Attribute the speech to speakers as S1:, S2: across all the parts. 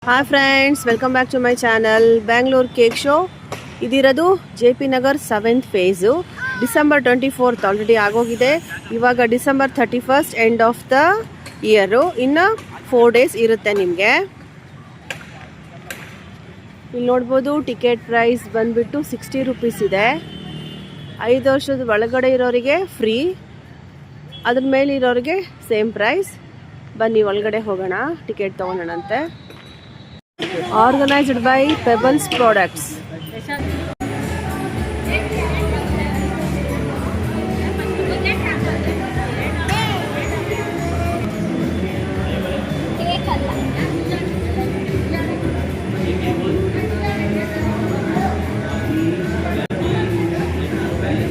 S1: Hi friends, welcome back to my channel Bangalore cake show. ಇದಿರೋದು JP Nagar 7th phase. December 24th already ಆಗೋಗಿದೆ. ಇವಾಗ December 31st end of the year. ಇನ್ನು 4 days ಇರುತ್ತೆ ನಿಮಗೆ. ಇಲ್ಲಿ ನೋಡ್ಬೋದು ಟಿಕೆಟ್ ಪ್ರೈಸ್ ಬಂದುಬಿಟ್ಟು 60 ರೂಪೀಸ್ ಇದೆ. 5 ವರ್ಷದ ಒಳಗಡೆ ಇರೋರಿಗೆ ಫ್ರೀ, ಅದ್ರ ಮೇಲೆ ಇರೋರಿಗೆ ಸೇಮ್ ಪ್ರೈಸ್. ಬನ್ನಿ ಒಳಗಡೆ ಹೋಗೋಣ, ಟಿಕೆಟ್ ತೊಗೊಳ್ಳೋಣಂತೆ. Organised by Pebbles products.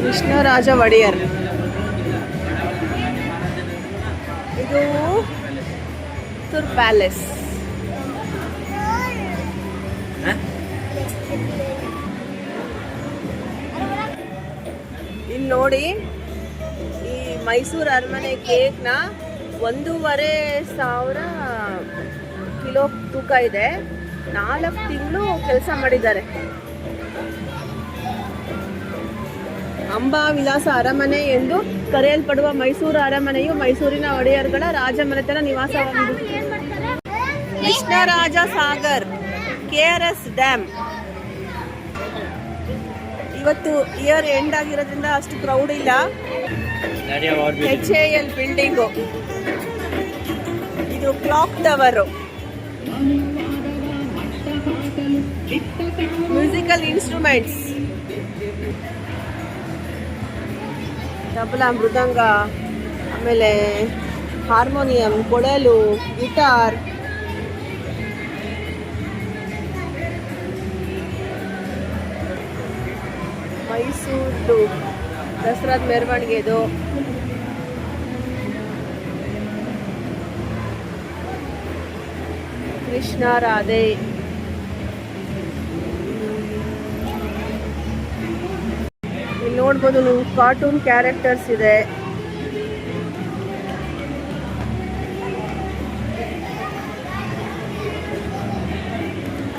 S1: Krishnaraja Wodeyar. ಇದು ತುರ್ ಪ್ಯಾಲೇಸ್. ಇಲ್ಲಿ ನೋಡಿ, ಈ ಮೈಸೂರು ಅರಮನೆ ಕೇಕ್ನ 1,500 ಕಿಲೋ ತೂಕ ಇದೆ. 4 ತಿಂಗಳು ಕೆಲಸ ಮಾಡಿದ್ದಾರೆ. ಅಂಬಾ ವಿಲಾಸ ಅರಮನೆ ಎಂದು ಕರೆಯಲ್ಪಡುವ ಮೈಸೂರು ಅರಮನೆಯು ಮೈಸೂರಿನ ಒಡೆಯರ್ಗಳ ರಾಜಮನೆತನ ನಿವಾಸವಾಗಿದೆ. Krishnaraja Sagar, KRS dam. ಇವತ್ತು ಇಯರ್ ಎಂಡ್ ಆಗಿರೋದ್ರಿಂದ ಅಷ್ಟು ಕ್ರೌಡ್ ಇಲ್ಲ. HAL ಬಿಲ್ಡಿಂಗು, ಇದು clock tower, musical instruments, tabla, mridangam, ಆಮೇಲೆ ಹಾರ್ಮೋನಿಯಂ, ಕೊಳಲು, ಗಿಟಾರ್. ಮೈಸೂರು ದಸರಾದ ಮೆರವಣಿಗೆ ಇದು. ಕೃಷ್ಣ ರಾಧೆ. ಇಲ್ಲಿ ನೋಡ್ಬೋದು ನೀವು, ಕಾರ್ಟೂನ್ ಕ್ಯಾರೆಕ್ಟರ್ಸ್ ಇದೆ.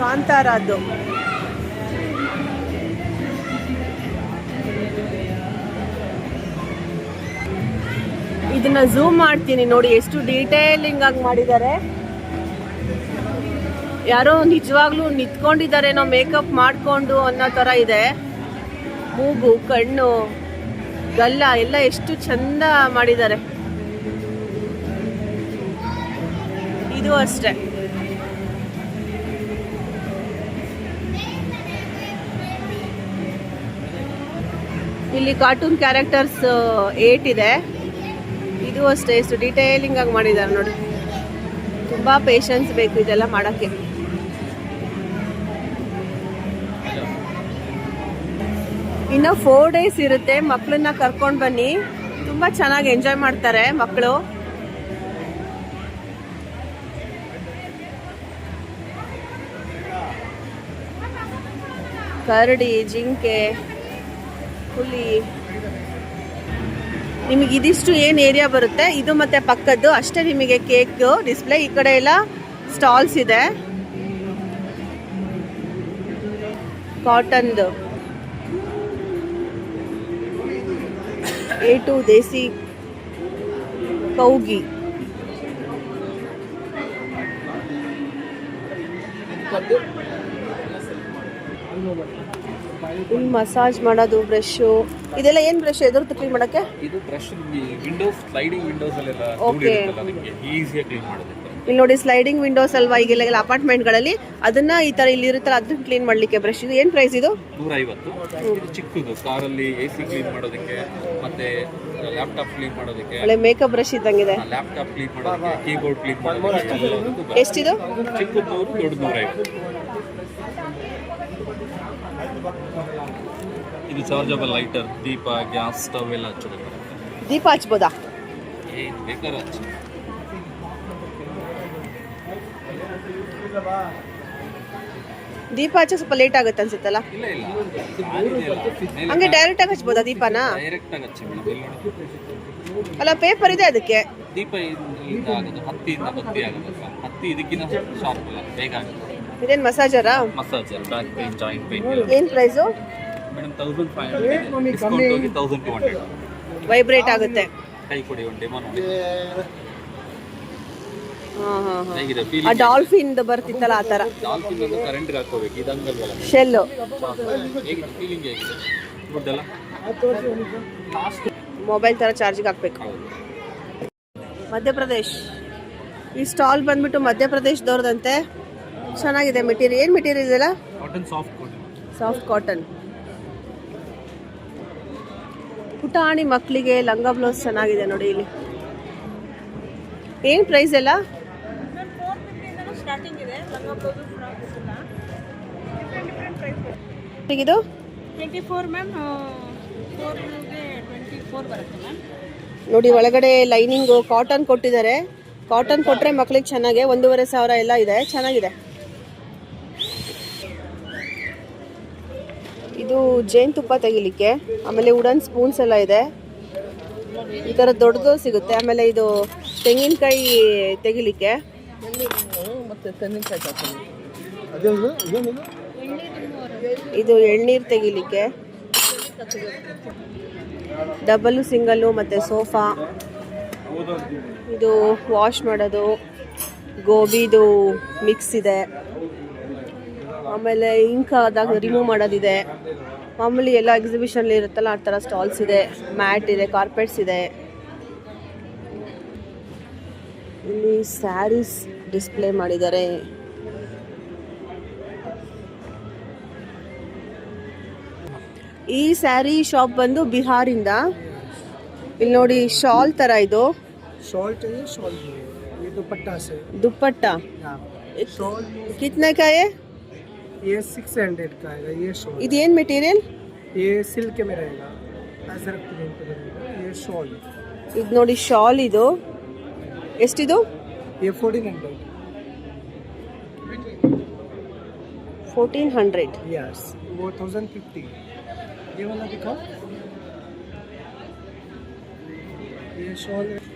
S1: ಕಾಂತಾರದ್ದು. ಇದನ್ನ ಝೂಮ್ ಮಾಡ್ತೀನಿ ನೋಡಿ, ಎಷ್ಟು ಡೀಟೇಲಿಂಗ್ ಆಗಿ ಮಾಡಿದ್ದಾರೆ. ಯಾರೋ ನಿಜವಾಗ್ಲೂ ನಿಂತ್ಕೊಂಡಿದ್ದಾರೇನೋ ಮೇಕಪ್ ಮಾಡಿಕೊಂಡು ಅನ್ನೋ ಥರ ಇದೆ. ಮೂಗು, ಕಣ್ಣು, ಗಲ್ಲ ಎಲ್ಲ ಎಷ್ಟು ಚಂದ ಮಾಡಿದ್ದಾರೆ. ಇದು ಅಷ್ಟೇ. ಇಲ್ಲಿ ಕಾರ್ಟೂನ್ ಕ್ಯಾರೆಕ್ಟರ್ಸ್ 8 ಇದೆ. ಇದು ಅಷ್ಟೇ, ಎಷ್ಟು ಡೀಟೇಲಿಂಗ್ ಆಗಿ ಮಾಡಿದ್ದಾರೆ ನೋಡಿ. ತುಂಬ ಪೇಷನ್ಸ್ ಬೇಕು ಇದೆಲ್ಲ ಮಾಡೋಕ್ಕೆ. ಇನ್ನು 4 days ಇರುತ್ತೆ. ಮಕ್ಕಳನ್ನ ಕರ್ಕೊಂಡು ಬನ್ನಿ, ತುಂಬ ಚೆನ್ನಾಗಿ ಎಂಜಾಯ್ ಮಾಡ್ತಾರೆ ಮಕ್ಕಳು. ಕರಡಿ, ಜಿಂಕೆ, ಹುಲಿ. ನಿಮಗೆ ಇದಿಷ್ಟು ಏನು ಏರಿಯಾ ಬರುತ್ತೆ, ಇದು ಮತ್ತೆ ಪಕ್ಕದ್ದು ಅಷ್ಟೇ ನಿಮಗೆ ಕೇಕ್ ಡಿಸ್ಪ್ಲೇ. ಈ ಕಡೆ ಎಲ್ಲ ಸ್ಟಾಲ್ಸ್ ಇದೆ. ಕಾಟನ್ದು, A2 ದೇಸಿ ಕೌಗಿ. ಇಲ್ಲಿ ಮಸಾಜ್ ಮಾಡೋದು, ಬ್ರಷು. ಇದೆಲ್ಲ ಏನ್ ಬ್ರಷ್? ಎದುರು ಕ್ಲೀನ್ ಮಾಡಕ್ಕೆ?
S2: ಇದು ಬ್ರಷ್ ವಿಂಡೋಸ್, ಸ್ಲೈಡಿಂಗ್ ವಿಂಡೋಸ್ ಅಲ್ಲೆಲ್ಲ ಧೂಳು ಇರುತ್ತಲ್ಲ, ಅದಕ್ಕೆ ಈಜಿಯಾಗಿ ಕ್ಲೀನ್ ಮಾಡೋದು. ಇಲ್ಲಿ ನೋಡಿ, ಸ್ಲೈಡಿಂಗ್ ವಿಂಡೋಸ್ ಅಲ್ವಾ ಈಗೆಲ್ಲ ಅಪಾರ್ಟ್ಮೆಂಟ್ಗಳಲ್ಲಿ, ಅದನ್ನ ಈ ತರ ಇಲ್ಲಿ ಇರುತ್ತಲ್ಲ ಅದನ್ನ ಕ್ಲೀನ್ ಮಾಡ್ಲಿಕ್ಕೆ ಬ್ರಷ್. ಇದು ಏನ್ ಪ್ರೈಸ್? ಇದು 150. ಇದು ಚಿಕ್ಕದು, ಕಾರಲ್ಲಿ AC ಕ್ಲೀನ್ ಮಾಡೋದಕ್ಕೆ, ಮತ್ತೆ ಲ್ಯಾಪ್ಟಾಪ್ ಕ್ಲೀನ್ ಮಾಡೋದಕ್ಕೆ.
S1: ಒಳ್ಳೆ ಮೇಕಪ್ ಬ್ರಷ್ ಇದ್ದಂಗಿದೆ.
S2: ಲ್ಯಾಪ್ಟಾಪ್ ಕ್ಲೀನ್ ಮಾಡೋದಕ್ಕೆ, ಕೀಬೋರ್ಡ್ ಕ್ಲೀನ್ ಮಾಡೋದಕ್ಕೆ.
S1: ಎಷ್ಟಿದು?
S2: ಚಿಕ್ಕದು 100, ದೊಡ್ಡದು 150. ಇದು ಚಾರ್ಜಬಲ್ ಲೈಟರ್, ದೀಪ, ಗ್ಯಾಸ್ ಸ್ಟವ್ ಎಲ್ಲ ಹಚ್ಚೋದಕ್ಕೆ.
S1: ದೀಪ ಹಚ್ಬೋದಾ?
S2: ಏನು ಬೇಕಾದ್ರೆ ಹಚ್ಚಿ.
S1: ದೀಪ ಹಚ್ಚ ಸ್ವಲ್ಪ ಲೇಟ್ ಆಗುತ್ತೆ ಅನ್ಸುತ್ತಲ್ಲ.
S2: ಇಲ್ಲ ಇಲ್ಲ
S1: ಹಂಗೆ ಡೈರೆಕ್ಟ್ ಆಗಿ ಹಚ್ಬೋದಾ ದೀಪನ?
S2: ಡೈರೆಕ್ಟ್ ಆಗಿ ಹಚ್ಚಿ ಮೇಡಮ್. ಇಲ್ಲಿ ನೋಡಿ
S1: ಅಲ್ಲ ಪೇಪರ್ ಇದೆ ಅದಕ್ಕೆ.
S2: ದೀಪ ಇಲ್ಲಿಂದ ಆಗೋದು ಹತ್ತಿಯಿಂದ ಬತ್ತಿ ಆಗೋದಲ್ಲ. ಹತ್ತಿ ಇದಕ್ಕಿಂತ ಶಾರ್ಪ್ ಅಲ್ಲ, ಬೇಗ ಆಗುತ್ತೆ.
S1: ಇದೇನು ಮಸಾಜರಾ?
S2: Massager, back pain, joint pain.
S1: ಏನು ಪ್ರೈಸು?
S2: ಮೇಡಮ್ 1500, ಡಿಸ್ಕೌಂಟ್ ಹೋಗಿ 1200.
S1: ವೈಬ್ರೇಟ್ ಆಗುತ್ತೆ.
S2: ಕೈ ಕೊಡಿ ಒಂದು ಡೆಮೋ ನೋಡಿ. ಹೇಗಿದೆ
S1: ಆ
S2: ಫೀಲಿಂಗ್?
S1: ಡಾಲ್ಫಿನ್ ಬರ್ತಿತ್ತಲ್ಲ ಆ ಥರ.
S2: ಡಾಲ್ಫಿನ್ ಅನ್ನು ಕರೆಂಟ್ಗೆ ಹಾಕೋಬೇಕು, ಇದಂಗಲ್ವಲ್ಲ.
S1: ಶೆಲ್ಲು
S2: ಹೇಗಿದೆ ಫೀಲಿಂಗ್? ಹೇಗಿದೆ ಗುಡ್ ಅಲ್ಲ?
S1: ಮೊಬೈಲ್ ಥರ ಚಾರ್ಜಿಗೆ ಹಾಕ್ಬೇಕು.
S2: ಹೌದು.
S1: ಮಧ್ಯಪ್ರದೇಶ್. ಈ ಸ್ಟಾಲ್ ಬಂದ್ಬಿಟ್ಟು ಮಧ್ಯಪ್ರದೇಶದವ್ರದಂತೆ. ಚೆನ್ನಾಗಿದೆ ಮೆಟೀರಿಯಲ್. ಏನು ಮೆಟೀರಿಯಲ್ ಇದೆಲ್ಲ?
S2: Cotton, soft cotton.
S1: Soft cotton. ಪುಟಾಣಿ ಮಕ್ಕಳಿಗೆ ಲಂಗ ಬ್ಲೌಸ್ ಚೆನ್ನಾಗಿದೆ ನೋಡಿ ಇಲ್ಲಿ. ಏನು ಪ್ರೈಸ್ ಎಲ್ಲ? ಇದು
S3: 24 ಮ್ಯಾಮ್, 4ಗೆ 24 ಬರುತ್ತೆ ಮ್ಯಾಮ್.
S1: ನೋಡಿ ಒಳಗಡೆ ಲೈನಿಂಗು ಕಾಟನ್ ಕೊಟ್ಟಿದ್ದಾರೆ. ಕಾಟನ್ ಕೊಟ್ಟರೆ ಮಕ್ಳಿಗೆ ಚೆನ್ನಾಗೆ. 1500 ಎಲ್ಲ ಇದೆ, ಚೆನ್ನಾಗಿದೆ. ಇದು ಜೇನುತುಪ್ಪ ತೆಗಿಲಿಕ್ಕೆ. ಆಮೇಲೆ ವುಡನ್ ಸ್ಪೂನ್ಸ್ ಎಲ್ಲ ಇದೆ. ಈ ಥರ ದೊಡ್ಡದು ಸಿಗುತ್ತೆ. ಆಮೇಲೆ ಇದು ತೆಂಗಿನಕಾಯಿ ತೆಗಿಲಿಕ್ಕೆ. ಇದು ಎಳ್ನೀರು ತೆಗಿಲಿಕ್ಕೆ. ಡಬಲ್ಲು, ಸಿಂಗಲ್ಲು ಮತ್ತು ಸೋಫಾ. ಇದು ವಾಶ್ ಮಾಡೋದು. ಗೋಬಿದು ಮಿಕ್ಸ್ ಇದೆ. ಆಮೇಲೆ ಇಂಕ್ ಆದಾಗ ರಿಮೂವ್ ಮಾಡೋದಿದೆ. ಮಾಮೂಲಿ ಎಲ್ಲ ಎಕ್ಸಿಬಿಷನ್ಲಿ ಇರುತ್ತಲ್ಲ ಆ ಥರ ಸ್ಟಾಲ್ಸ್ ಇದೆ. ಮ್ಯಾಟ್ ಇದೆ, ಕಾರ್ಪೆಟ್ಸ್ ಇದೆ. ಇಲ್ಲಿ ಸ್ಯಾರೀಸ್ ಡಿಸ್ಪ್ಲೇ ಮಾಡಿದ್ದಾರೆ. ಈ ಸ್ಯಾರಿ ಶಾಪ್ ಬಂದು ಬಿಹಾರಿಂದ. ಇಲ್ಲಿ ನೋಡಿ ಶಾಲ್ ತರ ಇದು.
S4: शॉल चाहिए? शॉल चाहिए, ये दुपट्टा से।
S1: दुपट्टा
S4: शॉल
S1: कितने का है?
S4: ये 600 का है। ये शॉल,
S1: इದೇನು ಮೆಟೀರಿಯಲ್?
S4: ये सिल्क में रहेगा, अजरक प्रिंट पे रहेगा। ये शॉल,
S1: ಇದು ನೋಡಿ ಶಾಲ್. ಇದು ಎಷ್ಟಿದು?
S4: ये 1400।
S1: 1400.
S4: यस, वो 1050। ये वाला दिखाओ। ये शॉल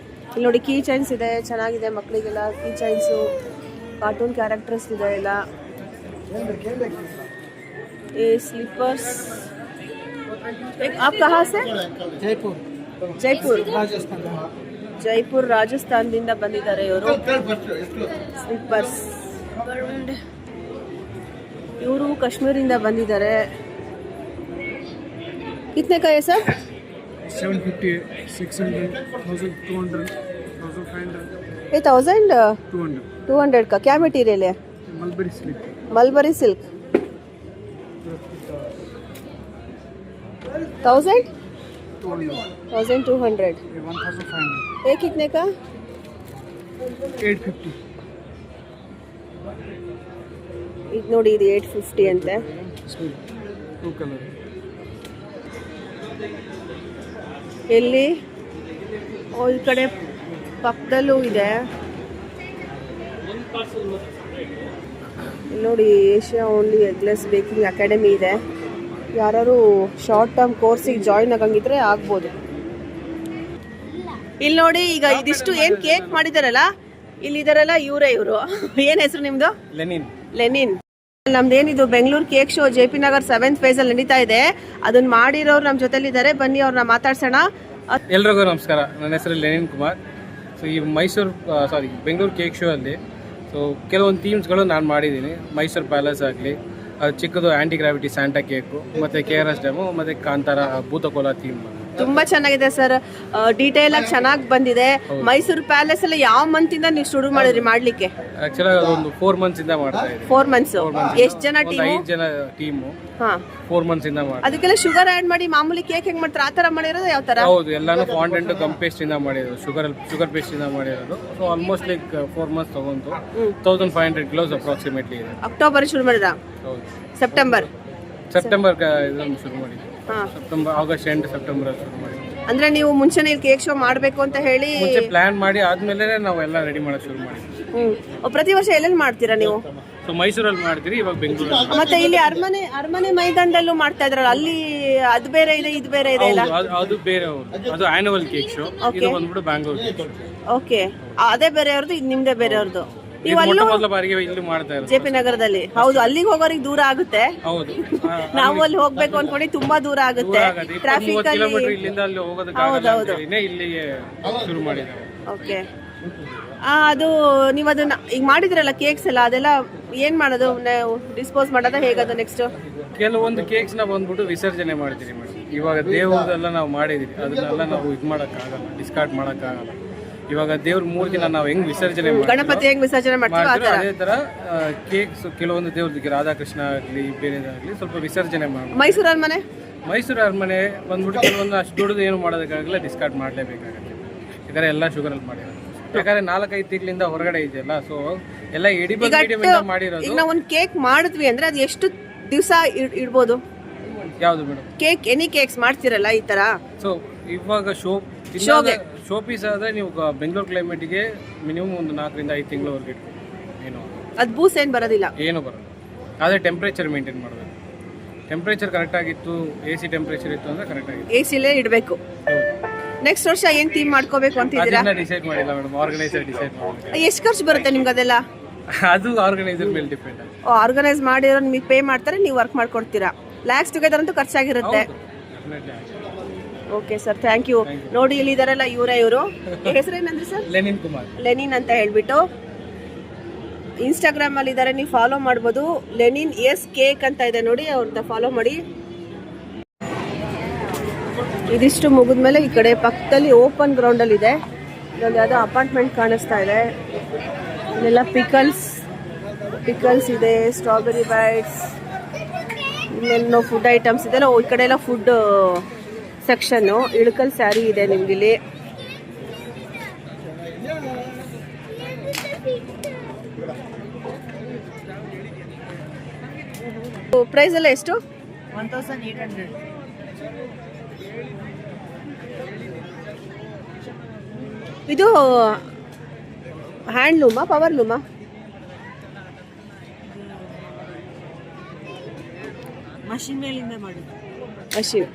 S1: ಇಲ್ಲಿ ನೋಡಿ ಕೀ ಚೈನ್ಸ್ ಇದೆ, ಚೆನ್ನಾಗಿದೆ ಮಕ್ಕಳಿಗೆಲ್ಲ. ಕೀ ಚೈನ್ಸು, ಕಾರ್ಟೂನ್ ಕ್ಯಾರೆಕ್ಟರ್ಸ್ ಇದೆ ಎಲ್ಲ. ये स्लीपर्स. आप कहाँ से?
S4: जयपुर,
S1: ಜೈಪುರ್.
S4: राजस्थान।
S1: ಜೈಪುರ್ ರಾಜಸ್ಥಾನದಿಂದ ಬಂದಿದ್ದಾರೆ ಇವರು. ಸ್ಲಿಪ್ಪರ್ಸ್. ಇವರು ಕಾಶ್ಮೀರಿಂದ ಬಂದಿದ್ದಾರೆ. कितने का है सर?
S4: 750, 600, 1200, 1500,
S1: ये 1200
S4: 200।
S1: का क्या मटेरियल है?
S4: Mulberry slip,
S1: mulberry silk. 1000 1200.
S4: ये 1500।
S1: ये कितने का?
S4: 850।
S1: ಇದು ನೋಡಿ, ಇದು 850 ಅಂತೆ.
S4: Two colour.
S1: ಎಲ್ಲಿ? ಓ, ಈ ಕಡೆ ಪಕ್ಕದಲ್ಲೂ ಇದೆ. ಇಲ್ಲಿ ನೋಡಿ, Asia only eggless baking academy ಇದೆ. ಯಾರು ಶಾರ್ಟ್ ಟರ್ಮ್ ಕೋರ್ಸಿಗೆ ಜಾಯಿನ್ ಆಗಂಗಿದ್ರೆ ಆಗ್ಬೋದು. ಇಲ್ಲಿ ನೋಡಿ, ಈಗ ಇದಿಷ್ಟು ಏನು ಕೇಕ್ ಮಾಡಿದಾರಲ್ಲ, ಇಲ್ಲಿ ಇದಾರಲ್ಲ ಇವರು. ಏನು ಹೆಸರು ನಿಮ್ಮದು? ಲೆನಿನ್. ನಮ್ದೇನಿದು Bengaluru cake show JP Nagar 7th phase ಅಲ್ಲಿ ನಡೀತಾ ಇದೆ. ಅದನ್ನ ಮಾಡಿರೋರು ನಮ್ಮ ಜೊತೆಲಿದ್ದಾರೆ. ಬನ್ನಿ ಅವ್ರನ್ನ ಮಾತಾಡ್ಸೋಣ.
S5: ಎಲ್ರಿಗೂ ನಮಸ್ಕಾರ. ನನ್ನ ಹೆಸರು ಲೆನಿನ್ ಕುಮಾರ್. ಸೊ ಈ ಬೆಂಗಳೂರು ಕೇಕ್ ಶೋ ಅಲ್ಲಿ ಕೆಲವೊಂದು ಥೀಮ್ಸ್ಗಳು ನಾನು ಮಾಡಿದ್ದೀನಿ. ಮೈಸೂರು ಪ್ಯಾಲೇಸ್ ಆಗಲಿ, ಚಿಕ್ಕದು ಆ್ಯಂಟಿ ಗ್ರಾವಿಟಿ ಸ್ಯಾಂಟಾ ಕೇಕು, ಮತ್ತು KRS ಡ್ಯಾಮು, ಮತ್ತು ಕಾಂತಾರ ಭೂತಕೋಲ ಥೀಮ್.
S1: ತುಂಬಾ ಚೆನ್ನಾಗಿದೆ ಸರ್. ಡೀಟೇಲ್ ಆಗಿ ಚೆನ್ನಾಗಿ ಬಂದಿದೆ. ಮೈಸೂರು ಪ್ಯಾಲೇಸ್ ಅಲ್ಲಿ ಯಾವ ಮಂತ್ ಇಂದ ನೀವು ಶುರು ಮಾಡಿದ್ರಿ ಮಾಡ್ಲಿಕ್ಕೆ?
S5: ಆಕ್ಚುಲಿ ಅದೊಂದು 4 months ಇಂದ ಮಾಡ್ತಾ ಇದ್ದೀನಿ.
S1: 4 months. ಎಷ್ಟು ಜನ ಟೀಮ್?
S5: 5 ಜನ ಟೀಮು. 4 months ಇಂದ ಮಾಡಿ.
S1: ಅದಕ್ಕೆಲ್ಲ ಶುಗರ್ ಆಡ್ ಮಾಡಿ ಮಾಮೂಲಿ ಕೇಕ್ ಹೆಂಗ್ ಮಾಡ್ತಾರೆ ಆ ತರ ಮಾಡಿರೋದು? ಯಾವ ತರ?
S5: ಹೌದು, ಎಲ್ಲಾನು ಫಾಂಡೆಂಟ್ ಗಮ್ ಪೇಸ್ಟ್ ಇಂದ ಮಾಡಿರೋದು, ಶುಗರ್ ಪೇಸ್ಟ್ ಇಂದ ಮಾಡಿರೋದು. ಸೊ ಆಲ್ಮೋಸ್ಟ್ ಲೈಕ್ 4 months ತಗೊಂಡು 1500 kilos ಅಪ್ರಾಕ್ಸಿಮೇಟ್ಲಿ ಇದೆ.
S1: ಅಕ್ಟೋಬರ್ ಶುರು ಮಾಡಿದ್ರಾ?
S5: ಹೌದು,
S1: ಸೆಪ್ಟೆಂಬರ್
S5: ಇದನ್ನು ಶುರು ಮಾಡಿದ್ವಿ. ಆಗಸ್ಟ್ ಎಂಡ್ ಸೆಪ್ಟೆಂಬರ್ ಶುರು ಮಾಡಿ.
S1: ಅಂದ್ರೆ ನೀವು ಮುಂಚೆನೇ ಕೇಕ್ ಶೋ ಮಾಡಬೇಕು ಅಂತ ಹೇಳಿ
S5: ಮುಂಚೆ ಪ್ಲಾನ್ ಮಾಡಿ ಆದ್ಮೇಲೆ ನಾವೆಲ್ಲ ರೆಡಿ ಮಾಡಕ್ ಶುರು ಮಾಡಿದ್ವಿ.
S1: ಪ್ರತಿ ವರ್ಷ ಎಲ್ಲೆಲ್ಲಿ ಮಾಡ್ತೀರಾ ನೀವು?
S5: ಸೊ ಮೈಸೂರಲ್ಲಿ ಮಾಡ್ತೀರಿ, ಇವಾಗ ಬೆಂಗಳೂರಲ್ಲಿ.
S1: ಮತ್ತೆ ಇಲ್ಲಿ ಅರಮನೆ ಮೈದಾನದಲ್ಲೂ ಮಾಡ್ತಾ ಇದ್ರಲ್ಲ, ಅಲ್ಲಿ ಅದು ಬೇರೆ ಇದೆ ಇದು ಬೇರೆ ಇದೆ ಅಲ್ಲ?
S5: ಅದು ಬೇರೆ, ಅದು ಆನ್ಯುವಲ್ ಕೇಕ್ ಶೋ. ಇದು ಬಂದ್ಬಿಟ್ಟು ಬ್ಯಾಂಗ್ಳೂರ್ ಕೇಕ್ ಶೋ.
S1: ಓಕೆ, ಅದೇ ಬೇರೆಯವ್ರದ್ದು, ಇದು ನಿಮ್ದೇ ಬೇರೆಯವ್ರದ್ದು. ನೀವು ಅಲ್ಲೂ
S5: ಮೊದಲ ಬಾರಿಗೆ ಇಲ್ಲಿ ಮಾಡ್ತಾ ಇರೋದು
S1: ಜೆ ಪಿ ನಗರದಲ್ಲಿ. ಹೌದು, ಅಲ್ಲಿಗೆ ಹೋಗೋರಿಗೆ ದೂರ ಆಗುತ್ತೆ.
S5: ಹೌದು.
S1: ನಾವು ಅಲ್ಲಿ ಹೋಗ್ಬೇಕು ಅನ್ಕೊಂಡು ತುಂಬಾ ದೂರ ಆಗುತ್ತೆ ಟ್ರಾಫಿಕ್ ಅಲ್ಲಿ.
S5: ಕಿಲೋಮೀಟರ್ ಇಲ್ಲಿಂದ ಅಲ್ಲಿ ಹೋಗೋದಕ್ಕಾಗಲ್ಲ, ಇಲ್ಲಿಗೆ ಶುರು ಮಾಡಿದ್ದಾರೆ.
S1: ಓಕೆ, ಅದು ನೀವು ಅದನ್ನ ಈಗ ಮಾಡಿದ್ರಲ್ಲ ಕೇಕ್ಸ್ ಎಲ್ಲ, ಅದೆಲ್ಲ ಏನ್ ಮಾಡೋದು? ಡಿಸ್ಪೋಸ್ ಮಾಡೋದ ಹೇಗದು ನೆಕ್ಸ್ಟ್?
S5: ಕೆಲವೊಂದು ಕೇಕ್ಸ್ ನ ಬಂದ್ಬಿಟ್ಟು ವಿಸರ್ಜನೆ ಮಾಡ್ತೀವಿ ಮೇಡಮ್. ಇವಾಗ ದೇವ್ರದೆಲ್ಲ ನಾವು ಮಾಡಿದೀವಿ, ಅದನ್ನೆಲ್ಲ ನಾವು ಇದು ಮಾಡೋಕ್ಕಾಗಲ್ಲ, ಡಿಸ್ಕಾರ್ಡ್ ಮಾಡೋಕ್ಕಾಗಲ್ಲ. ಇವಾಗ ದೇವ್ರ ಮೂರ್ತಿನ ನಾವು ಹೆಂಗ್ ವಿಸರ್ಜನೆ
S1: ಗಣಪತಿ ಹೆಂಗ್ ವಿಸರ್ಜನೆ ಮಾಡ್ತೀವಿ
S5: ಅದೇ ತರ ಕೇಕ್ಸ್ ಕೆಲವೊಂದು ದೇವ್ರದಿಗೆ ರಾಧಾಕೃಷ್ಣ ಆಗ್ಲಿ ಬೇರೆದಾಗ್ಲಿ ಸ್ವಲ್ಪ ವಿಸರ್ಜನೆ ಮಾಡಿ. ಮೈಸೂರು ಅರಮನೆ ಬಂದ್ಬಿಟ್ಟು ಕೆಲವೊಂದು ಅಷ್ಟು ದೊಡ್ಡದು ಏನು ಮಾಡೋದಕ್ಕಾಗಲ್ಲ, ಡಿಸ್ಕಾರ್ಡ್ ಮಾಡಲೇಬೇಕಾಗುತ್ತೆ. ಯಾಕಂದ್ರೆ ಎಲ್ಲ ಶುಗರಲ್ಲಿ ಮಾಡಿರೋದು, ಯಾಕಂದ್ರೆ 4-5 ತಿಂಗಳಿಂದ ಹೊರಗಡೆ ಇದೆಯಲ್ಲ, ಸೊ ಎಲ್ಲ ಎಡಿಬಲ್ ಮೀಡಿಯಂ ಇಂದ ಮಾಡಿರೋದು.
S1: ಈಗ ನಾವು ಒಂದು ಕೇಕ್ ಮಾಡಿದ್ವಿ ಅಂದ್ರೆ ಅದು ಎಷ್ಟು ದಿವಸ ಇಡ್ಬೋದು?
S5: ಯಾವ್ದು ಮೇಡಮ್?
S1: ಕೇಕ್, ಎನಿ ಕೇಕ್ಸ್ ಮಾಡ್ತಿರಲ್ಲ ಈ ತರ.
S5: ಸೊ ಇವಾಗ ಶೋ ಪೀಸ್ ಆದ್ರೆ ನೀವು ಬೆಂಗಳೂರು ಕ್ಲೈಮೇಟ್ಗೆ ಮಿನಿಮಮ್ ಒಂದು 4-5 ತಿಂಗಳವರೆಗೆ ಇಟ್ಕೊಂಡು ಏನು
S1: ಅದು ಬೂಸ್ ಏನು ಬರೋದಿಲ್ಲ,
S5: ಏನು ಬರೋದು. ಆದರೆ ಟೆಂಪ್ರೇಚರ್ ಮೇಂಟೈನ್ ಮಾಡಬೇಕು. ಟೆಂಪ್ರೇಚರ್ ಕರೆಕ್ಟ್ ಆಗಿತ್ತು, AC ಟೆಂಪ್ರೇಚರ್ ಇತ್ತು ಅಂದ್ರೆ ಕರೆಕ್ಟ್ ಆಗಿತ್ತು,
S1: AC-ಲೇ ಇಡಬೇಕು. ನೆಕ್ಸ್ಟ್ ವರ್ಷ ಏನ್ ಥೀಮ್ ಮಾಡ್ಕೋಬೇಕು ಅಂತಿದ್ದೀರಾ?
S5: ಅದನ್ನ ಡಿಸೈಡ್ ಮಾಡಿಲ್ಲ ಮೇಡಮ್, ಆರ್ಗನೈಸರ್ ಡಿಸೈಡ್ ಮಾಡಿ.
S1: ಎಷ್ಟು ಖರ್ಚು ಬರುತ್ತೆ ನಿಮ್ಗೆ ಅದೆಲ್ಲ?
S5: ಅದು ಆರ್ಗನೈಸರ್ ಮೇಲೆ ಡಿಪೆಂಡ್.
S1: ಆರ್ಗನೈಸ್ ಮಾಡಿರೋ ನಿಮಗೆ ಪೇ ಮಾಡ್ತಾರೆ, ನೀವು ವರ್ಕ್ ಮಾಡ್ಕೊಡ್ತೀರಾ. ಲ್ಯಾಕ್ಸ್ ಟುಗೆದರ್ ಅಂತೂ ಖರ್ಚಾಗಿರುತ್ತೆ. Okay sir, thank you. ನೋಡಿ ಇಲ್ಲಿ ಇದಾರಲ್ಲ, ಇವರು ಹೆಸರೇನಂದ್ರೆ ಸರ್? ಲೆನಿನ್ ಅಂತ ಹೇಳ್ಬಿಟ್ಟು ಇನ್ಸ್ಟಾಗ್ರಾಮ್ ಅಲ್ಲಿ ಇದಾರೆ, ನೀವು ಫಾಲೋ ಮಾಡ್ಬೋದು. ಲೆನಿನ್ ಎಸ್ ಕೇಕ್ ಅಂತ ಇದೆ ನೋಡಿ, ಅವ್ರನ್ನ ಫಾಲೋ ಮಾಡಿ. ಇದಿಷ್ಟು ಮುಗಿದ್ಮೇಲೆ ಈ ಕಡೆ ಪಕ್ಕದಲ್ಲಿ ಓಪನ್ ಗ್ರೌಂಡ್ ಅಲ್ಲಿ ಇದೆ, ಇಲ್ಲೊಂದು ಯಾವುದೋ ಅಪಾರ್ಟ್ಮೆಂಟ್ ಕಾಣಿಸ್ತಾ ಇದೆ. ಇಲ್ಲೆಲ್ಲ ಪಿಕಲ್ಸ್ ಇದೆ, ಸ್ಟ್ರಾಬೆರಿ ಬೈಟ್ಸ್, ಇಲ್ಲೆಲ್ಲೋ ಫುಡ್ ಐಟಮ್ಸ್ ಇದೆಲ್ಲ. ಈ ಕಡೆ ಎಲ್ಲ ಫುಡ್ ಸೆಕ್ಷನ್ನು. ಇಳಕಲ್ ಸ್ಯಾರಿ ಇದೆ ನಿಮ್ಗಿಲ್ಲಿ. ಪ್ರೈಸ್ ಎಲ್ಲ ಎಷ್ಟು?
S3: 1800.
S1: ಇದು ಹ್ಯಾಂಡ್ಲೂಮಾ ಪವರ್ಲೂಮಾ?
S3: ಮಷಿನ್ ಮೇಲಿಂದ ಮಾಡೋದು.
S1: ಮಷಿನ್.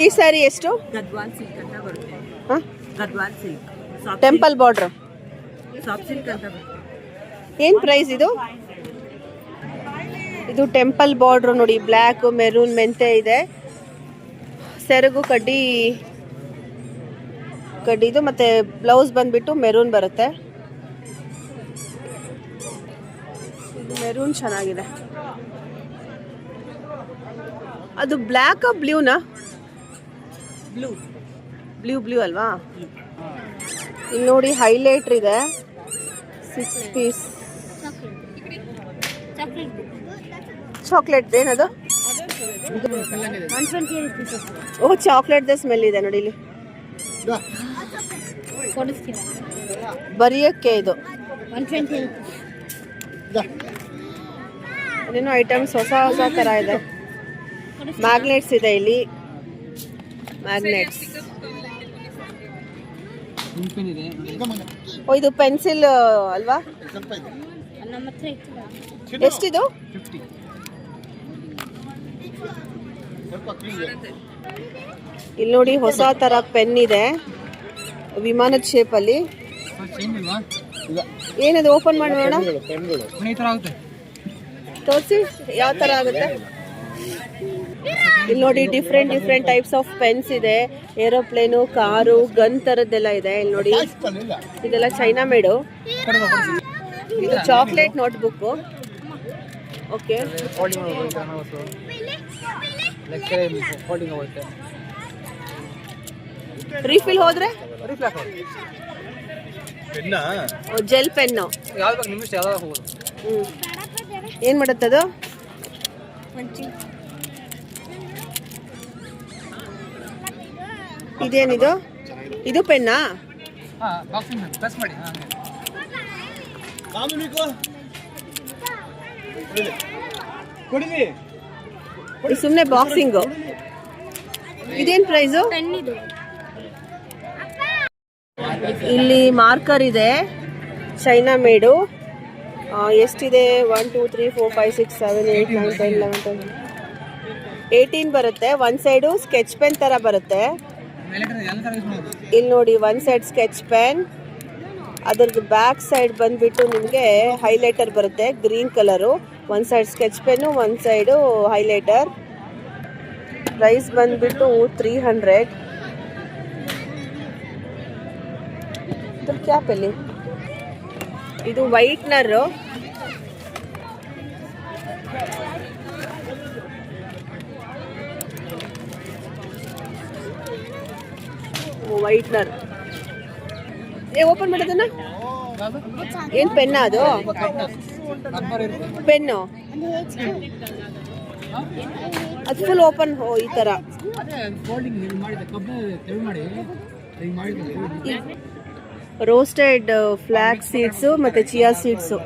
S1: ಈ ಸ್ಯಾರಿ ಎಷ್ಟು?
S3: ಗದ್ವಾಲ್ ಸಿಲ್ಕ್ ಅಂತ ಬರುತ್ತೆ.
S1: ಹಾಂ,
S3: Gadwal silk,
S1: temple border,
S3: soft silk ಅಂತ ಬರುತ್ತೆ.
S1: ಏನು ಪ್ರೈಸ್ ಇದು? ಇದು ಟೆಂಪಲ್ ಬಾರ್ಡ್ರ್ ನೋಡಿ, ಬ್ಲ್ಯಾಕ್ ಮೆರೂನ್ ಮೆಂತೆ ಇದೆ. ಸೆರಗು ಕಡ್ಡಿದು ಮತ್ತೆ ಬ್ಲೌಸ್ ಬಂದ್ಬಿಟ್ಟು ಮೆರೂನ್ ಬರುತ್ತೆ. ಮೆರೂನ್ ಚೆನ್ನಾಗಿದೆ. ಅದು ಬ್ಲ್ಯಾಕ್ ಬ್ಲೂನಾ? ಬ್ಲೂ ಅಲ್ವಾ? ಇಲ್ಲಿ ನೋಡಿ ಹೈಲೈಟ್ರ್ ಇದೆ, 6 ಪೀಸ್ ಚಾಕ್ಲೇಟ್. ಏನದು? ಓ, ಚಾಕ್ಲೇಟ್ ಸ್ಮೆಲ್ ಇದೆ ನೋಡಿ ಇಲ್ಲಿ. ಬರೆಯಕ್ಕೆ ಇದು ಏನೇನೋ ಐಟಮ್ಸ್ ಹೊಸ ಥರ ಇದೆ. ಮ್ಯಾಗ್ನೆಟ್ಸ್ ಇದೆ ಇಲ್ಲಿ, ಮ್ಯಾಗ್ನೆಟ್ಸ್. ಓ, ಇದು ಪೆನ್ಸಿಲ್ ಅಲ್ವಾ? ಎಷ್ಟಿದು? ಇಲ್ಲಿ ನೋಡಿ ಹೊಸ ತರ ಪೆನ್ ಇದೆ, ವಿಮಾನದ ಶೇಪಲ್ಲಿ. ಏನದು? ಓಪನ್ ಮಾಡಿ ನೋಡೋಣ, ತೋರಿಸಿ ಯಾವ ತರ ಆಗುತ್ತೆ. ಇಲ್ಲಿ ನೋಡಿ ಡಿಫ್ರೆಂಟ್ ಟೈಪ್ಸ್ ಆಫ್ ಪೆನ್ಸ್ ಇದೆ. ಏರೋಪ್ಲೇನು, ಕಾರು, ಗನ್ ತರದ್ದೆಲ್ಲ ಇದೆ. ಇಲ್ಲಿ ನೋಡಿ, ಇದೆಲ್ಲ ಚೈನಾ ಮೇಡು. ಇದು ಚಾಕ್ಲೇಟ್ ನೋಟ್ಬುಕ್. ಓಕೆ, ರೀಫಿಲ್ ಹೋದ್ರೆ ಜೆಲ್ ಪೆನ್ನು. ಏನ್ ಮಾಡುತ್ತದು? ಇದೇನಿದು? ಇದು ಪೆನ್ನಾ? ಸುಮ್ಮನೆ ಬಾಕ್ಸಿಂಗು. ಇದೇನ್ ಪ್ರೈಸು? ಇಲ್ಲಿ ಮಾರ್ಕರ್ ಇದೆ, ಚೈನಾ ಮೇಡು. ಎಷ್ಟಿದೆ 1 2 3 4 5 6 7 8 9 10 11 12 18 ಬರುತ್ತೆ. ಒಂದು ಸೈಡು ಸ್ಕೆಚ್ ಪೆನ್ ಥರ ಬರುತ್ತೆ. ಇಲ್ಲಿ ನೋಡಿ, ಒಂದು ಸೈಡ್ ಸ್ಕೆಚ್ ಪೆನ್, ಅದರದ್ದು ಬ್ಯಾಕ್ ಸೈಡ್ ಬಂದುಬಿಟ್ಟು ನಿಮಗೆ ಹೈಲೈಟರ್ ಬರುತ್ತೆ ಗ್ರೀನ್ ಕಲರು. ಒಂದು ಸೈಡ್ ಸ್ಕೆಚ್ ಪೆನ್ನು, ಒಂದು ಸೈಡು ಹೈಲೈಟರ್. ಪ್ರೈಸ್ ಬಂದುಬಿಟ್ಟು 300. ಇದ್ರ ಕ್ಯಾಪ್ ಎಲ್ಲಿ? ಇದು ವೈಟ್ನರು. ವೈಟ್ನರ್ ಓಪನ್ ಮಾಡೋದನ್ನ. ಏನು ಪೆನ್ನ ಅದು? ಪೆನ್ನು ಅದು ಫುಲ್ ಓಪನ್. ಈ ಥರ ರೋಸ್ಟೆಡ್ ಫ್ಲ್ಯಾಕ್ ಸೀಡ್ಸು ಮತ್ತು ಚಿಯಾ ಸೀಡ್ಸು.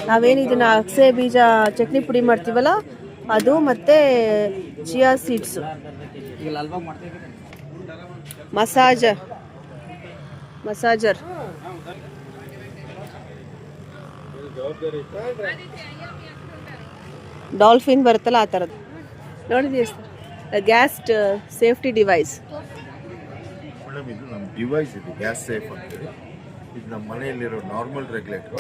S1: ನಾವೇನು ಇದನ್ನು ಅಗಸೆ ಬೀಜ ಚಟ್ನಿ ಪುಡಿ ಮಾಡ್ತೀವಲ್ಲ ಅದು, ಮತ್ತು ಚಿಯಾ ಸೀಡ್ಸು. ಮಸಾಜರ್ ಡಾಲ್ಫಿನ್ ಬರುತ್ತಲ್ಲ ಆ ಥರದ್ದು ನೋಡಿದೀವಿ. Gas safety device.
S6: ಮೇಡಮ್ ಇದು ನಮ್ಮ ಡಿವೈಸ್, ಇದು ಗ್ಯಾಸ್ ಸೇಫ್ ಅಂತೇಳಿ. ಇದು ನಮ್ಮ ಮನೆಯಲ್ಲಿರೋ ನಾರ್ಮಲ್ ರೆಗ್ಯುಲೇಟ್ರು.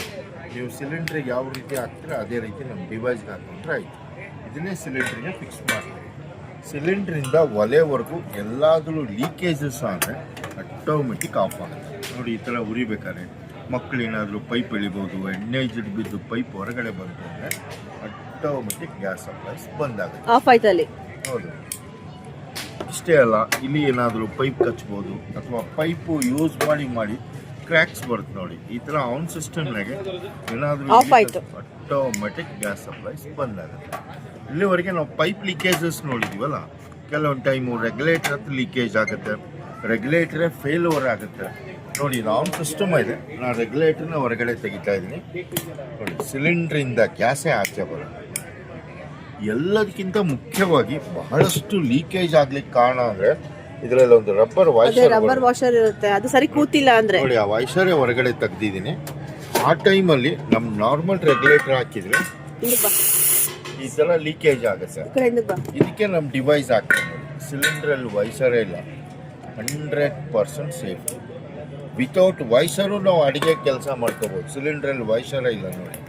S6: ನೀವು ಸಿಲಿಂಡ್ರಿಗೆ ಯಾವ ರೀತಿ ಹಾಕ್ತೀರಾ ಅದೇ ರೀತಿ ನಮ್ಮ ಡಿವೈಸ್ಗೆ ಹಾಕೊಂಡ್ರೆ ಆಯಿತು. ಇದನ್ನೇ ಸಿಲಿಂಡ್ರಿಗೆ ಫಿಕ್ಸ್ ಮಾಡ್ತೀವಿ. ಸಿಲಿಂಡ್ರಿಂದ ಒಲೆವರೆಗೂ ಎಲ್ಲಾದರೂ ಲೀಕೇಜಸ್ ಆದರೆ ಆಟೋಮೆಟಿಕ್ ಆಫ್ ಆಗುತ್ತೆ. ನೋಡಿ, ಈ ಥರ ಉರಿಬೇಕಾದ್ರೆ ಮಕ್ಕಳೇನಾದರೂ ಪೈಪ್ ಎಳಿಬೋದು, ಎಣ್ಣೆ ಜಿಡ್ ಬಿದ್ದು ಪೈಪ್ ಹೊರಗಡೆ ಬಂತು ಅಂದರೆ ಆಟೋಮೆಟಿಕ್ ಗ್ಯಾಸ್ ಸಪ್ಲೈಸ್ ಬಂದಾಗುತ್ತೆ,
S1: ಆಫ್ ಆಯ್ತಲ್ಲಿ.
S6: ಹೌದು. ಇಷ್ಟೇ ಅಲ್ಲ, ಇಲ್ಲಿ ಏನಾದರೂ ಪೈಪ್ ಕಚ್ಬೋದು ಅಥವಾ ಪೈಪು ಯೂಸ್ ಮಾಡಿ ಕ್ರ್ಯಾಕ್ಸ್ ಬರುತ್ತೆ ನೋಡಿ. ಈ ಥರ ಆನ್ ಸಿಸ್ಟಮ್ನಾಗೆ ಏನಾದರೂ
S1: ಆಫ್ ಆಯಿತು,
S6: ಆಟೋಮೆಟಿಕ್ ಗ್ಯಾಸ್ ಸಪ್ಲೈಸ್ ಬಂದಾಗುತ್ತೆ. ಇಲ್ಲಿವರೆಗೆ ನಾವು ಪೈಪ್ ಲೀಕೇಜಸ್ ನೋಡಿದ್ದೀವಲ್ಲ, ಕೆಲವೊಂದು ಟೈಮು ರೆಗ್ಯುಲೇಟರ್ ಹತ್ರ ಲೀಕೇಜ್ ಆಗುತ್ತೆ, ರೆಗ್ಯುಲೇಟರೇ ಫೇಲ್ಯೂರ್ ಆಗುತ್ತೆ. ನೋಡಿ, ಇದು ಆನ್ ಸಿಸ್ಟಮ್ ಇದೆ. ನಾನು ರೆಗ್ಯುಲೇಟರ್ನ ಹೊರಗಡೆ ತೆಗಿತಾ ಇದ್ದೀನಿ ನೋಡಿ. ಸಿಲಿಂಡ್ರಿಂದ ಗ್ಯಾಸೇ ಆಚೆ ಬರುತ್ತೆ. ಎಲ್ಲದಕ್ಕಿಂತ ಮುಖ್ಯವಾಗಿ ಬಹಳಷ್ಟು ಲೀಕೇಜ್ ಆಗ್ಲಿಕ್ಕೆ ಕಾರಣ ಅಂದರೆ ಇದರಲ್ಲಿ ಒಂದು ರಬ್ಬರ್
S1: ವಾಷರ್ ಇರುತ್ತೆ, ಅದು ಸರಿ ಕೂತಿಲ್ಲ ಅಂದರೆ
S6: ನೋಡಿ, ಆ ವಾಷರೇ ಹೊರಗಡೆ ತೆಗ್ದಿದ್ದೀನಿ. ಆ ಟೈಮಲ್ಲಿ ನಮ್ಮ ನಾರ್ಮಲ್ ರೆಗ್ಯುಲೇಟರ್ ಹಾಕಿದ್ರೆ ಈ ಥರ ಲೀಕೇಜ್ ಆಗುತ್ತೆ. ಇದಕ್ಕೆ ನಮ್ಮ ಡಿವೈಸ್ ಹಾಕ್ತೀವಿ ನೋಡಿ. ಸಿಲಿಂಡ್ರಲ್ಲಿ ವೈಸರೇ ಇಲ್ಲ, 100% ಸೇಫ್. ವಿತೌಟ್ ವೈಸರು ನಾವು ಅಡುಗೆ ಕೆಲಸ ಮಾಡ್ಕೋಬೋದು. ಸಿಲಿಂಡ್ರಲ್ಲಿ ವೈಸರೇ ಇಲ್ಲ ನೋಡಿ.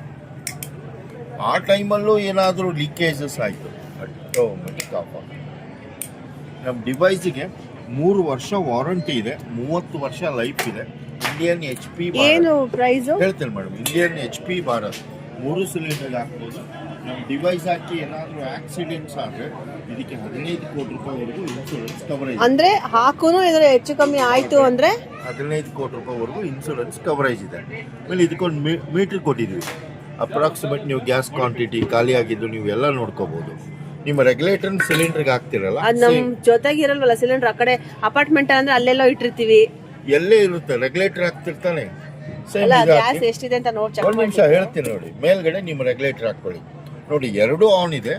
S6: ಆ ಟೈಮಲ್ಲೂ ಏನಾದರೂ ಲೀಕೇಜಸ್ ಆಯಿತು ಆಟೋಮೆಟಿಕ್ ಆಫ್ ಆಗುತ್ತೆ. ನಮ್ಮ ಡಿವೈಸಿಗೆ 3 ವರ್ಷ ವಾರಂಟಿ ಇದೆ, 30 ವರ್ಷ ಲೈಫ್ ಇದೆ. ಇಂಡಿಯನ್ HP
S1: ಏನು ಪ್ರೈಸ್
S6: ಹೇಳ್ತೇನೆ madam. Indian HP Bharat 3 cylinder ಹಾಕ್ಬೋದು. ನಮ್ಮ ಡಿವೈಸ್ ಹಾಕಿ ಏನಾದರೂ ಆಕ್ಸಿಡೆಂಟ್ಸ್ ಆದರೆ ಇದಕ್ಕೆ 15 ಕೋಟಿ ರೂಪಾಯಿವರೆಗೂ ಇನ್ಶೂರೆನ್ಸ್ ಕವರೇಜ್.
S1: ಅಂದರೆ ಹಾಕೂನು ಇದ್ರೆ ಹೆಚ್ಚು ಕಮ್ಮಿ ಆಯಿತು ಅಂದರೆ
S6: 15 ಕೋಟಿ ರೂಪಾಯಿವರೆಗೂ ಇನ್ಶೂರೆನ್ಸ್ ಕವರೇಜ್ ಇದೆ. ಆಮೇಲೆ ಇದಕ್ಕೊಂದು ಮೀಟ್ರ್ ಕೊಟ್ಟಿದ್ದೀವಿ. ಅಪ್ರಾಕ್ಸಿಮೇಟ್ ನೀವು ಗ್ಯಾಸ್ ಕ್ವಾಂಟಿಟಿ, ಖಾಲಿ ಆಗಿದ್ದು ನೀವು ಎಲ್ಲ ನೋಡ್ಕೋಬಹುದು. ನಿಮ್ಮ ರೆಗ್ಯುಲೇಟರ್ ಸಿಲಿಂಡರ್ಗೆ ಹಾಕ್ತಿರಲ್ಲ,
S1: ಅದು ನಮ್ಮ ಜೊತೆಗೆ ಇರಲ್ವಲ್ಲ ಸಿಲಿಂಡರ್. ಆ ಕಡೆ ಅಪಾರ್ಟ್ಮೆಂಟ್ ಅಂದ್ರೆ ಅಲ್ಲೆಲ್ಲೋ ಇಟ್ಟಿರ್ತೀವಿ,
S6: ಎಲ್ಲೇ ಇರುತ್ತೆ ರೆಗ್ಯುಲೇಟರ್ ಹಾಕ್ತಿರ್ತಾನೆ.
S1: ಗ್ಯಾಸ್ ಎಷ್ಟಿದೆ ಅಂತ ನೋಡಿ ಚೆಕ್
S6: ಒಂದು ನಿಮಿಷ ಹೇಳ್ತೀನಿ ನೋಡಿ. ಮೇಲ್ಗಡೆ ನಿಮ್ಮ ರೆಗ್ಯುಲೇಟರ್ ಹಾಕೊಳ್ಳಿ ನೋಡಿ, ಎರಡೂ ಆನ್ ಇದೆ.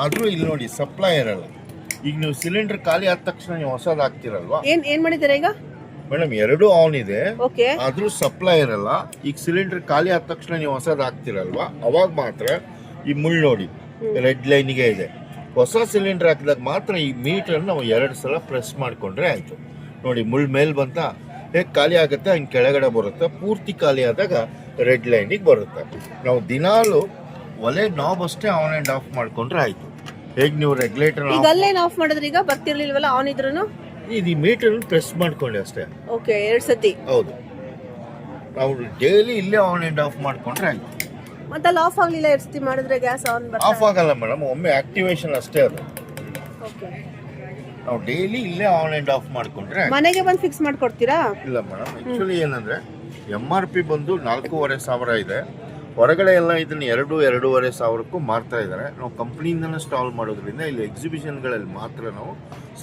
S6: ಆದ್ರೂ ಇಲ್ಲಿ ನೋಡಿ ಸಪ್ಲೈ ಇರಲ್ಲ. ಈಗ ನೀವು ಸಿಲಿಂಡರ್ ಖಾಲಿ ಆದ ತಕ್ಷಣ ನೀವು ಹೊಸದು ಹಾಕ್ತಿರಲ್ವಾ?
S1: ಏನ್ ಮಾಡಿದ್ದೀರಾ ಈಗ
S6: ಮೇಡಮ್? ಎರಡೂ ಆನ್ ಇದೆ,
S1: ಓಕೆ,
S6: ಆದ್ರೂ ಸಪ್ಲೈ ಇರಲ್ಲ. ಈಗ ಸಿಲಿಂಡರ್ ಖಾಲಿ ಆದ ತಕ್ಷಣ ನೀವು ಹೊಸದು ಹಾಕ್ತಿರಲ್ವಾ, ಅವಾಗ ಮಾತ್ರ ಈ ಮುಳ್ಳು ನೋಡಿ ರೆಡ್ ಲೈನ್ಗೆ ಇದೆ. ಹೊಸ ಸಿಲಿಂಡರ್ ಹಾಕಿದಾಗ ಮಾತ್ರ ಈ ಮೀಟರ್ ನಾವು 2 ಸಲ ಪ್ರೆಸ್ ಮಾಡ್ಕೊಂಡ್ರೆ ಆಯ್ತು. ನೋಡಿ, ಮುಳ್ಳು ಮೇಲ್ ಬಂತ, ಹೇಗೆ ಖಾಲಿ ಆಗುತ್ತೆ ಹಂಗೆ ಕೆಳಗಡೆ ಬರುತ್ತೆ. ಪೂರ್ತಿ ಖಾಲಿ ಆದಾಗ ರೆಡ್ ಲೈನಿಗೆ ಬರುತ್ತೆ. ನಾವು ದಿನಾಲು ಒಲೆ ನಾಬ್ ಅಷ್ಟೇ ಆನ್ ಆ್ಯಂಡ್ ಆಫ್ ಮಾಡ್ಕೊಂಡ್ರೆ ಆಯ್ತು. ಹೇಗೆ ನೀವು ರೆಗ್ಯುಲೇಟರ್
S1: ಆಫ್ ಮಾಡಿದ್ರೆ ಈಗ ಬರ್ತಿರ್ಲಿಲ್ವಲ್ಲ ಆನ್ ಇದ್ರೂ
S6: ಈ ಮೀಟರ್ ಪ್ರೆಸ್ ಮಾಡ್ಕೊಂಡೆ ಅಷ್ಟೇ.
S1: ಓಕೆ, 2 ಸತಿ.
S6: ಹೌದು, ನಾವು ಡೈಲಿ ಇಲ್ಲೇ ಆನ್ ಆ್ಯಂಡ್ ಆಫ್ ಮಾಡ್ಕೊಂಡ್ರೆ ಆಯ್ತು.
S1: ಮತ್ತೆ ಅಲ್ಲಿ ಆಫ್ ಆಗಲಿಲ್ಲ 2 ಸತಿ ಮಾಡಿದ್ರೆ ಗ್ಯಾಸ್
S6: ಆಫ್ ಆಗಲ್ಲ ಮೇಡಮ್, ಒಮ್ಮೆ ಆಕ್ಟಿವೇಶನ್ ಅಷ್ಟೇ ಅದು.
S1: ಓಕೆ,
S6: ನಾವು ಡೈಲಿ ಇಲ್ಲೇ ಆನ್ ಆ್ಯಂಡ್ ಆಫ್ ಮಾಡ್ಕೊಂಡ್ರೆ.
S1: ಮನೆಗೆ ಬಂದು ಫಿಕ್ಸ್ ಮಾಡ್ಕೊಡ್ತೀರಾ?
S6: ಇಲ್ಲ ಮೇಡಮ್, ಆ್ಯಕ್ಚುಲಿ ಏನಂದರೆ MRP ಬಂದು 4,500 ಇದೆ. ಹೊರಗಡೆ ಎಲ್ಲ ಇದನ್ನು 2-2.5 ಸಾವಿರಕ್ಕೂ ಮಾರ್ತಾ ಇದ್ದಾರೆ. ನಾವು ಕಂಪ್ನಿಯಿಂದನೇ ಸ್ಟಾಲ್ ಮಾಡೋದ್ರಿಂದ ಇಲ್ಲಿ ಎಕ್ಸಿಬಿಷನ್ಗಳಲ್ಲಿ ಮಾತ್ರ ನಾವು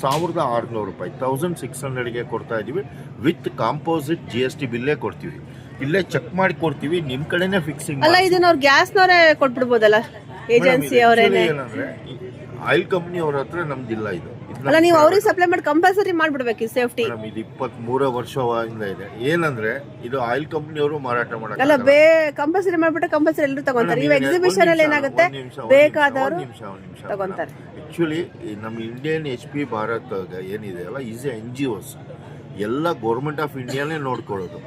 S6: 1,600 ರೂಪಾಯಿ 1,600ಗೆ ಕೊಡ್ತಾ ಇದ್ದೀವಿ. ವಿತ್ ಕಾಂಪೋಸಿಟ್ GST ಬಿಲ್ಲೇ ಕೊಡ್ತೀವಿ. ಇಲ್ಲೇ ಚೆಕ್ ಮಾಡಿ ಕೊಡ್ತೀವಿ, ನಿಮ್ಮ ಕಡೆನೇ ಫಿಕ್ಸಿಂಗ್.
S1: ಅಲ್ಲ, ಇದನ್ನ ಅವ್ರು ಗ್ಯಾಸ್ನವರೇ ಕೊಟ್ಬಿಡ್ಬೋದಲ್ಲ, ಏಜೆನ್ಸಿ ಅವರೇನೆ.
S6: ಏನಂದ್ರೆ ಆಯಿಲ್ ಕಂಪ್ನಿ ಅವ್ರ ಹತ್ರ ನಮ್ದಿಲ್ಲ. ಇದು
S1: ಅಲ್ಲ ನೀವು ಅವ್ರಿಗೆ ಸಪ್ಲೈ ಮಾಡಿ ಕಂಪಲ್ಸರಿ ಮಾಡ್ಬಿಡ್ಬೇಕು ಸೇಫ್ಟಿ.
S6: ಮೇಡಮ್ ಇದು 23 ವರ್ಷದಿಂದ ಇದೆ. ಏನಂದ್ರೆ ಇದು ಆಯಿಲ್ ಕಂಪ್ನಿಯವರು ಮಾರಾಟ
S1: ಅಲ್ಲ
S6: ಮಾಡಕ್ಕೆ
S1: ಕಂಪಲ್ಸರಿ ಮಾಡ್ಬಿಟ್ರೆ ಕಂಪಲ್ಸರಿ ಎಲ್ಲರೂ ತಗೊಂತಾರೆ. ಇವಾಗ ಎಕ್ಸಿಬಿಷನ್ ಅಲ್ಲಿ ಏನಾಗುತ್ತೆ ಬೇಕಾದವರು ತಗೊಂತಾರೆ.
S6: ಆಕ್ಚುಲಿ ನಮ್ಮ ಇಂಡಿಯನ್ HP ಭಾರತ್ ಏನಿದೆ ಅಲ್ಲ ಈಸ್ NGOs ಎಲ್ಲ ಗೌರ್ಮೆಂಟ್ ಆಫ್ ಇಂಡಿಯಾನೇ ನೋಡ್ಕೊಳ್ಳೋದು.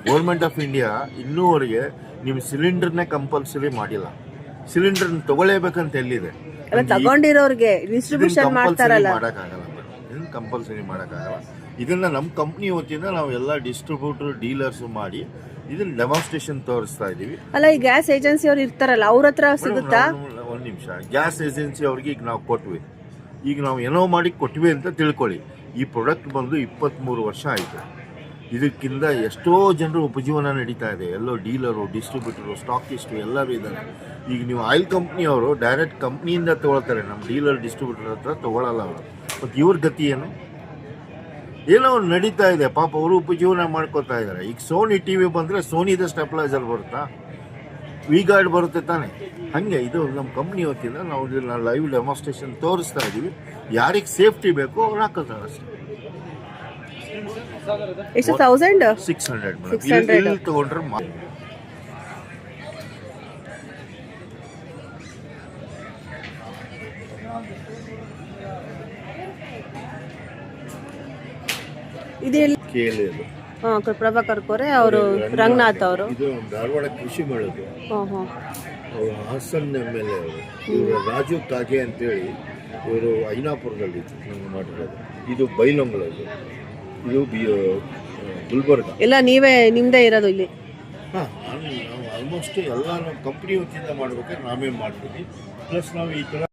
S6: ಗೌರ್ಮೆಂಟ್ ಆಫ್ ಇಂಡಿಯಾ ಇನ್ನೂವರೆಗೆ ನಿಮ್ಮ ಸಿಲಿಂಡರ್ನೇ ಕಂಪಲ್ಸರಿ ಮಾಡಿಲ್ಲ. ಸಿಲಿಂಡರ್ ತಗೊಳ್ಳೇಬೇಕಂತ ಎಲ್ಲಿದೆ?
S1: ತಗೊಂಡಿರೋರಿಗೆ ಡಿಸ್ಟ್ರಿಬ್ಯೂಷನ್ ಮಾಡ್ತಾರಲ್ಲ,
S6: ಇದನ್ನ ಕಂಪಲ್ಸರಿ ಮಾಡೋಕ್ಕಾಗಲ್ಲ. ಇದನ್ನ ನಮ್ಮ ಕಂಪ್ನಿ ವತಿಯಿಂದ ನಾವು ಎಲ್ಲ ಡಿಸ್ಟ್ರಿಬ್ಯೂಟರ್ ಡೀಲರ್ಸ್ ಮಾಡಿ ಇದನ್ನ ಡೆಮಾನ್ಸ್ಟ್ರೇಷನ್ ತೋರಿಸ್ತಾ ಇದೀವಿ.
S1: ಅಲ್ಲ ಈ ಗ್ಯಾಸ್ ಏಜೆನ್ಸಿ ಅವ್ರು ಇರ್ತಾರಲ್ಲ ಅವ್ರ ಹತ್ರ ಸಿಗುತ್ತಾ?
S6: ಒಂದು ನಿಮಿಷ, ಗ್ಯಾಸ್ ಏಜೆನ್ಸಿ ಅವ್ರಿಗೆ ಈಗ ನಾವು ಕೊಟ್ವಿ, ಈಗ ನಾವು ಏನೋ ಮಾಡಿ ಕೊಟ್ವಿ ಅಂತ ತಿಳ್ಕೊಳ್ಳಿ. ಈ ಪ್ರಾಡಕ್ಟ್ ಬಂದು 23 ವರ್ಷ ಆಯಿತು. ಇದಕ್ಕಿಂತ ಎಷ್ಟೋ ಜನರು ಉಪಜೀವನ ನಡೀತಾ ಇದೆ. ಎಲ್ಲೋ ಡೀಲರು, ಡಿಸ್ಟ್ರಿಬ್ಯೂಟರು, ಸ್ಟಾಕಿಸ್ಟು ಎಲ್ಲರೂ ಇದ್ದಾರೆ. ಈಗ ನೀವು ಆಯಿಲ್ ಕಂಪ್ನಿಯವರು ಡೈರೆಕ್ಟ್ ಕಂಪ್ನಿಯಿಂದ ತೊಗೊಳ್ತಾರೆ, ನಮ್ಮ ಡೀಲರ್ ಡಿಸ್ಟ್ರಿಬ್ಯೂಟರ್ ಹತ್ರ ತೊಗೊಳಲ್ಲ ಅವರು. ಮತ್ತು ಇವ್ರ ಗತಿ ಏನು? ಏನೋ ನಡೀತಾ ಇದೆ ಪಾಪ, ಅವರು ಉಪಜೀವನ ಮಾಡ್ಕೋತಾ ಇದ್ದಾರೆ. ಈಗ ಸೋನಿ TV ಬಂದರೆ ಸೋನಿದ ಸ್ಟೆಪ್ಲೈಸರ್ ಬರುತ್ತಾ? ವಿ-ಗಾರ್ಡ್ ಬರುತ್ತೆ ತಾನೆ. ಹಾಗೆ ಇದು ನಮ್ಮ ಕಂಪ್ನಿ ವತಿಯಿಂದ ನಾವು ಇದನ್ನ ಲೈವ್ ಡೆಮಾನ್ಸ್ಟ್ರೇಷನ್ ತೋರಿಸ್ತಾ ಇದ್ದೀವಿ. ಯಾರಿಗೆ ಸೇಫ್ಟಿ ಬೇಕೋ ಅವ್ರು ಹಾಕೋತಾರೆ ಅಷ್ಟೇ.
S1: ಎಷ್ಟು 1000?
S6: 600 ತಗೊಂಡ್ರೆ
S1: ಇದೆಲ್ಲ
S6: ಕೇಳಿದ್ರು.
S1: ಪ್ರಭಾಕರ್ ಕೋರೆ ಅವರು, ರಂಗನಾಥ್ ಅವರು.
S6: ಇದು ಧಾರವಾಡ ಕೃಷಿ ಮೇಳದ್ದು. ಅವರು ಹಾಸನ್ MLA ಅವರು. ಇವರು ರಾಜು ಕಾಗೆ ಅಂತೇಳಿ ಇವರು ಐನಾಪುರದಲ್ಲಿ ನಮ್ಗೆ ಮಾಡಿರೋದು. ಇದು ಬೈಲೊಂಗಲದ್ದು, ಇದು ಗುಲ್ಬರ್ಗ.
S1: ಎಲ್ಲ ನೀವೇ ನಿಮ್ದೇ ಇರೋದು ಇಲ್ಲಿ?
S6: ನಾವು ಆಲ್ಮೋಸ್ಟ್ ಎಲ್ಲ ನಮ್ಮ ಕಂಪ್ನಿ ವತಿಯಿಂದ ಮಾಡ್ಬೇಕಾದ್ರೆ ನಾವೇ ಮಾಡ್ತೀವಿ. ಪ್ಲಸ್ ನಾವು ಈ ಥರ